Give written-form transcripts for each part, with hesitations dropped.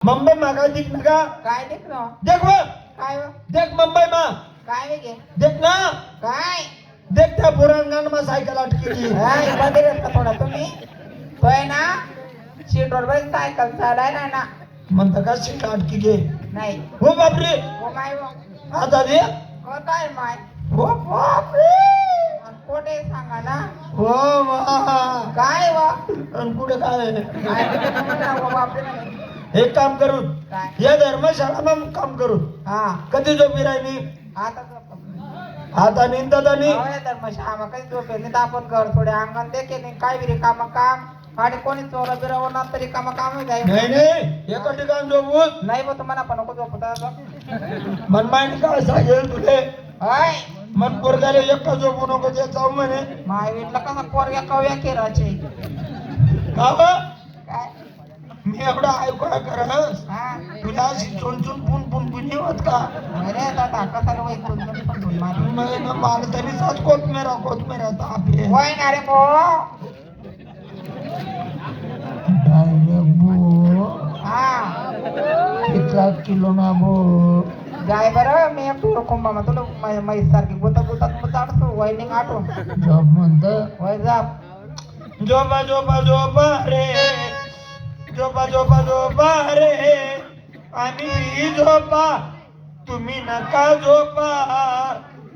मुंबई मागा दिख नका काय देख ना देख वो काय व? देख मुंबई मा काय वेगे देख ना काय देख त्या पुराणगान मा सायकल अटकेली हाय बदल का थोडा तुम्ही तोय ना सीट वर बस सायकल चालाय ना म्हणता का सीट अटकी गे नाही हो बापरे हो माय व आता दे काय माय हो बापरे कोठे सांगा ना हो वा काय व आणि कुठे काय काय तुम्हाला हो बापरे नाही. एक काम करू काय? या धर्मशाळा मग काम करू हा कधी झोपी राहिली आता आता निंदा आणि धर्मशाळा काही झोप येत नाही तर आपण घर थोडे अंगण देखे नाही काय बी रिकाम काम आणि कोणी चोरा बिरावर ना तरी काम काम जाईल नाही नाही एका ठिकाण झोपून नाही बा तुम्हाला पण नको झोपत मनमानी काय सांगेल तुले हाय मन पोरगाले एकटा झोपू नको ते जाऊ म्हणे माय विटला कसा पोरग्या कव्या केराचे का बा? काय मी एवढा ऐकूया करस हा तुला अशी चुन पुन पुन पुन होत का अरे दादा कसा वय पण मारी नाही ना मला तरी सात कोथमेरा ताप आहे वय ना रे भो डायरेक्ट बो हा कितला किलो ना बो जाय बरं मी एक टूर कुंभा मग तुला म्हैस सारखी गुतात चाडतो वयनिंग आठवून जॉब म्हणत वय जा झोपा झोपा झोपा रे झोपा झोपा झोपा रे आम्ही झोपा तुम्ही नका झोपा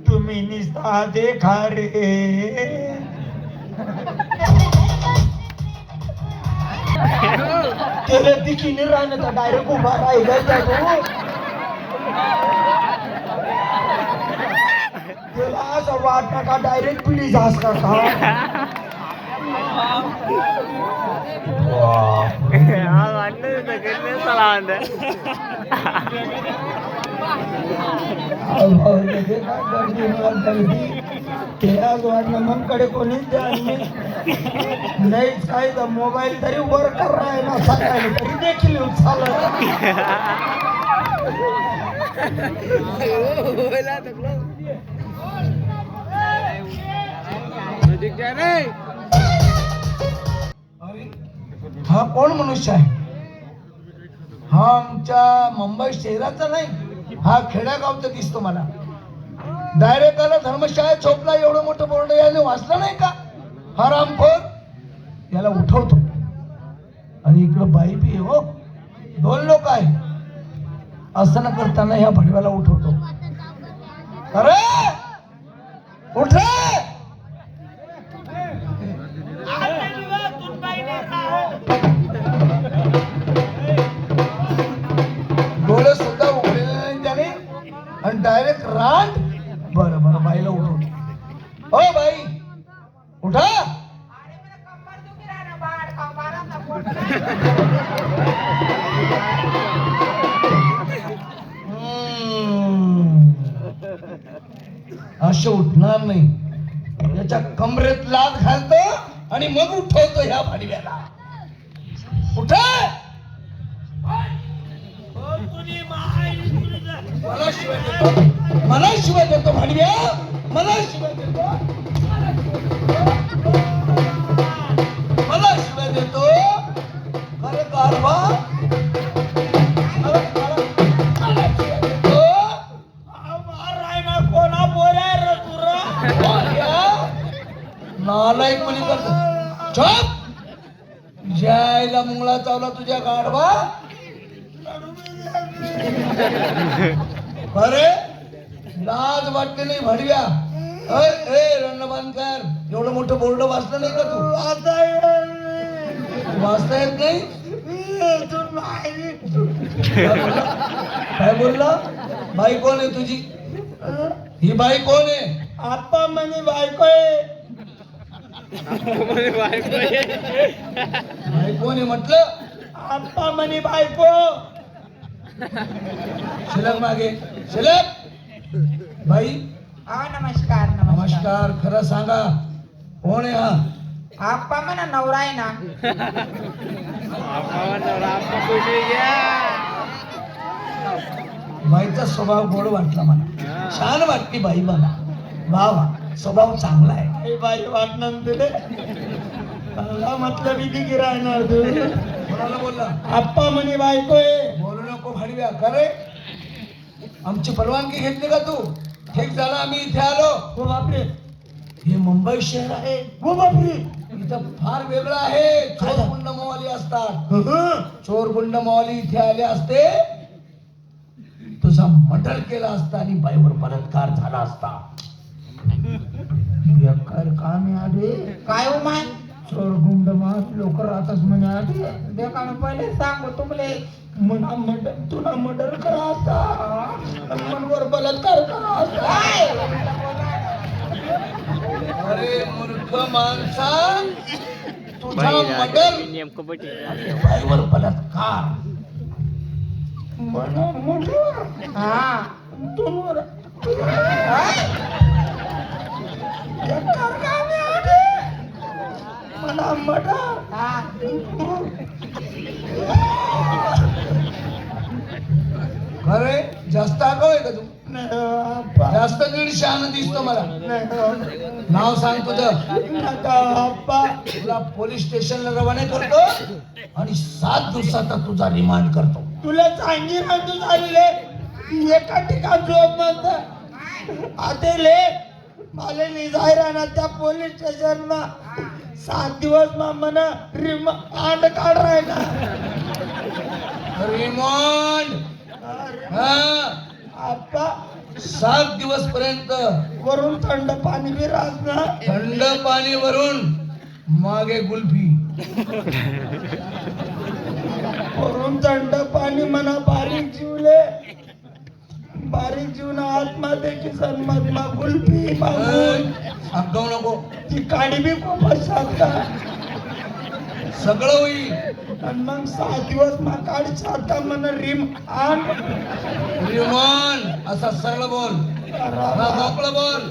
तुम्ही निस्ता देखा रे तेरे दिखीने राहण्याचा डायरेक्ट उभा राहिला जातो तुला असं वाटतं का डायरेक्ट पिढी जास का वाटलं मनकडे कोणीच द्या नाहीच काय तर मोबाईल तरी वर कर ना सकाळी तरी देखील चालत हा कोण मनुष्य आहे हा आमच्या मुंबई शहराचा नाही हा खेड्यागावचा दिसतो मला डायरेक्ट आला धर्मशाळेत झोपला एवढं मोठं बोर्ड याने वाचलं नाही का हा रामखोर याला उठवतो आणि इकडं बाई बी हो दोन लोक आहे असं न करताना ह्या भडव्याला उठवतो अरे उठ डोळे सुद्धा उघडले नाही त्याने आणि डायरेक्ट रांड बरं बरं बाईला उठवतो हो बाई उठा असे उठणार नाही याच्या कमरेत लाद घालतो आणि मग उठवतो ह्या भाडव्याला उठा मला शिवाय देतो भाडव्या मला शिवाय देतो मला शिवाय देतो खरं कारवा नालायक मुली करतो छप जायला मुंगळा चावला तुझ्या गाडवा अरे लाज वाटते नाही भडव्या रणबांधकर एवढं मोठं बोर्ड वाचलं नाही का तू वाचता येत नाही काय बोलला बाई कोण आहे तुझी ही बाई कोण आहे आप्पा म्हणे बायको आहे बायको ने म्हटलं आप्पा म्हणे बायको शिलक मागे शिलक बाई हा नमस्कार नमस्कार खरं सांगा कोण आहे हा आप्पा म्हणा नवरा आहे ना बाईचा स्वभाव गोड वाटला मला छान वाटली बाई मला वा वा स्वभाव चांगला आहे बाई वाटणार तुले म्हटलं मी ती राहणार तू कोणाला बोलला आप्पा म्हणे बायको आहे बबल्या का रे आमची परवानगी घेतली का तू ठीक झालं आम्ही इथे आलो हो बापरे. हे मुंबई शहर आहे हो बापरे. इथं फार वेगळं आहे चोर गुंड मवाली असतात चोर गुंड मवाली इथे आले असते तुझा मर्डर केला असता आणि बाईवर बलात्कार झाला असता बेकार कामे आले काय हो माय चोर गुंड मास लोक राहतात म्हणे आले देखा मी पहिले सांगू तुमले मना मर्डर तुला मर्डर करा असता मनवर बलात्कार करा असता काय अरे मूर्ख माणसा तुझा मर्डर नेमकं बटी बाईवर बलात्कार मना मर्डर हा तुमवर मला मर्डर हा अरे जास्त आगाव आहे का तू जास्त दीडशे आनंद दिसतो मला नाव सांग तुझं तुला पोलीस स्टेशनला रवाना करतो आणि 7 दिवसाचा तुझा रिमांड करतो तुला सांगीन ना तू झालेले एका ठिकाण झोप म्हणत आतेले मला निजाय राहणार त्या पोलीस स्टेशनला 7 दिवस मामाना रिमांड काढ राहिला रिमांड आप्पा 7 दिवस पर्यंत वरून थंड पाणी बी राहत थंड पाणी वरून मागे गुल्फी वरून थंड पाणी म्हणा बारीक जीवले बारीक जीवन आत्महत्येची सन्मात्मा गुल्फी मागून आगाऊ नको ती काडी बी खूप असतात सगळं होईल आणि मग 7 दिवस मग काढ साता मन रिम आण रिमांड असा सरळ बोल ना मोकळं बोल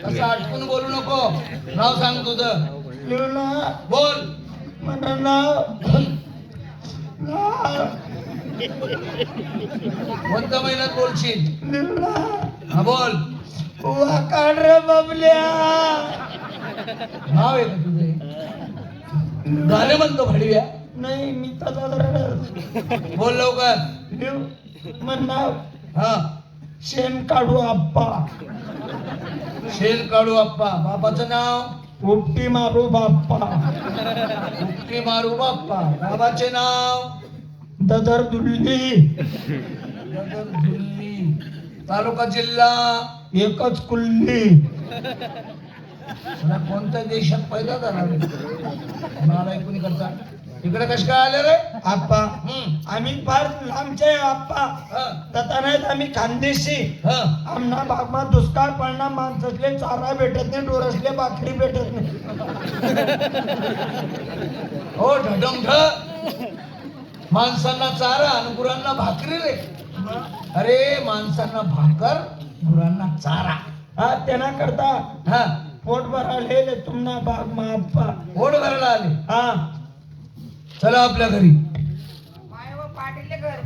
असं अटकून बोलू नको नाव सांग तुझं लिहून बोल म्हणा नाव कोणत्या महिन्यात बोलशील लिहून हा बोल वा काढ रे बबल्या नाव आहे का तुझे गाणे म्हणतो भाडव्या नाही मी तसा बोल लवकर लिहू म्हण नाव हा शेण काढू आप्पा शेण काढू आप्पा बापाचं नाव उपटी मारू बाप्पा उपटी मारू बाप्पा बाबाचे नाव ददर दुल्ली दिल्ली तालुका जिल्हा एकच कुल्ली तुला कोणत्या देशात पैदा झाला मला ऐकून करता इकडे कश काय आले रे आप्पा हम्म. आम्ही फार लांबचे आप्पा हा, तथा नाहीत आम्ही खानदेशी हा. आमना भागमा दुष्काळ पडना माणसातले चारा भेटत नाही डोरसले भाकरी भेटत नाही हो ढडंग माणसांना चारा आणि गुरांना भाकरी रे अरे माणसांना भाकर गुरांना चारा हा त्यांना करता हा पोट भराले तुम्हाला भाग मा आप्पा पोट भरायला आले हा चला आपल्या घरी माय व पाटील घर